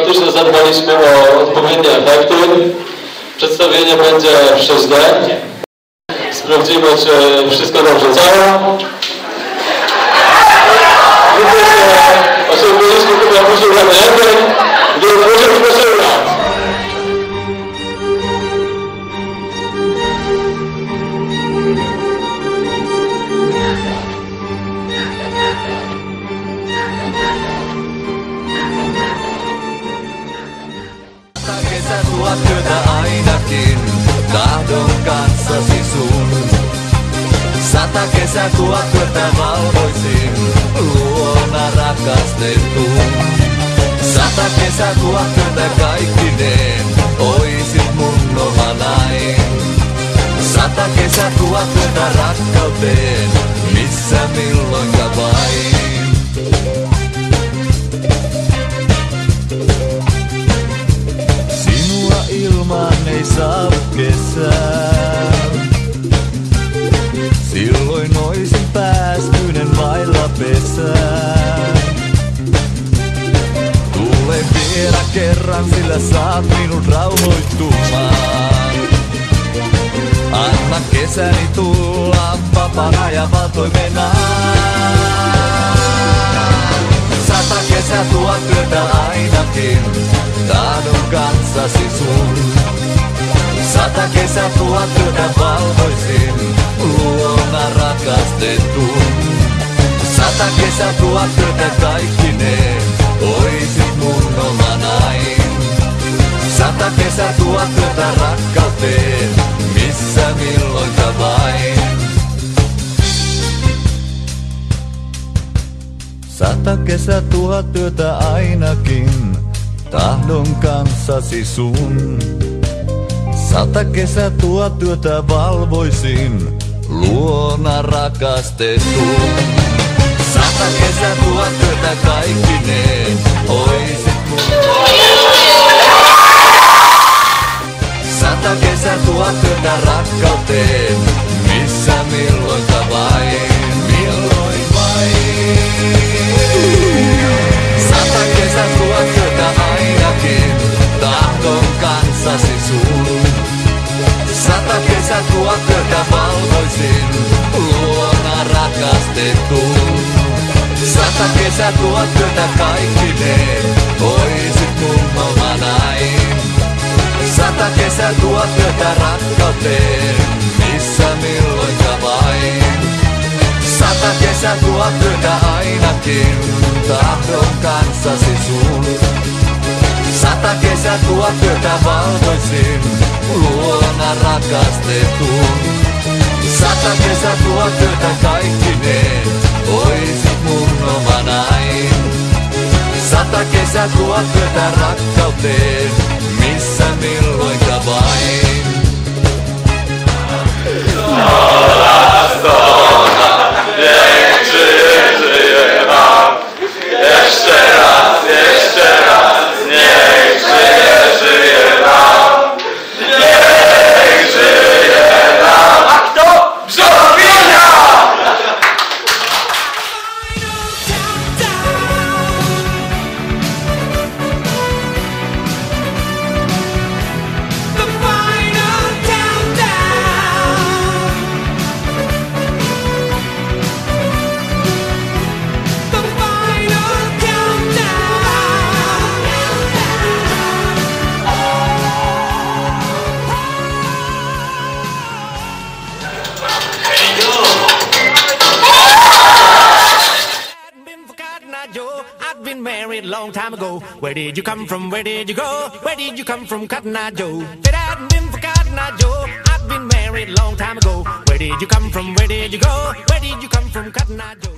faktycznie zadbaliśmy o odpowiednie efekty. Przedstawienie będzie w 6D. Sprawdzimy, czy wszystko dobrze działa. Osiągnęliśmy chyba poszczególny efekt, więc możemy poszczególać. Kesä tuo työtä ainakin, tahdon kanssasi sun. 100 kesä tuo työtä valvoisin, luona rakastetun. 100 kesä tuo työtä kaikkineen, oisit mun oma nain. 100 kesä tuo työtä rakkauteen, missä milloinka vain. Ilmaan ei saa kesää. Silloin oisin päästynen vailla pesää. Tule vielä kerran, sillä saat minut rauhoittumaan. Anna kesäni tulla vapaana ja valtoimena. 100 kesä tuo työtä ainakin, tahdon kanssasi sun. 100 kesä tuo työtä valvoisin, luona rakastetun. 100 kesä tuo työtä kaikkineen, oisit mun oma nain. 100 kesä tuo työtä rakkauteen, missä milloinka vain. 100 kesä tuo työtä ainakin, tahdon kanssasi sun. 100 kesä tuo työtä valvoisin, luona rakastetun. 100 kesä tuo työtä kaikkineen, oisit mun. 100 kesä tuo työtä rakkauteen, missä milloinka vain. Milloin vain. 100 kesä tuo työtä ainakin, tahdon kanssasi sun. 100 kesä tuo työtä valvoisin, luona rakastetun. 100 kesä tuo työtä kaikkineen, oisit mun oma nain. 100 kesä tuo työtä rakkauteen, missä milloinka vain. 100 kesä tuo työtä ainakin, tahdon kanssasi sun. 100 kesä tuo työtä valvoisin, luona rakastetun. 100 kesä tuo työtä kaikkineen, oisit mun oma nain. 100 kesä tuo työtä rakkauteen, missä milloinka vain. Niech żyje nam. Jeszcze raz, niech żyje nam. Niech żyje nam. A kto? Brzozowienia! I've been married a long time ago. Where did you come from? Where did you go? Where did you come from, Cotton Eye Joe? If it hadn't been for Cotton Eye Joe, I've been married a long time ago. Where did you come from? Where did you go? Where did you come from, Cotton Eye Joe?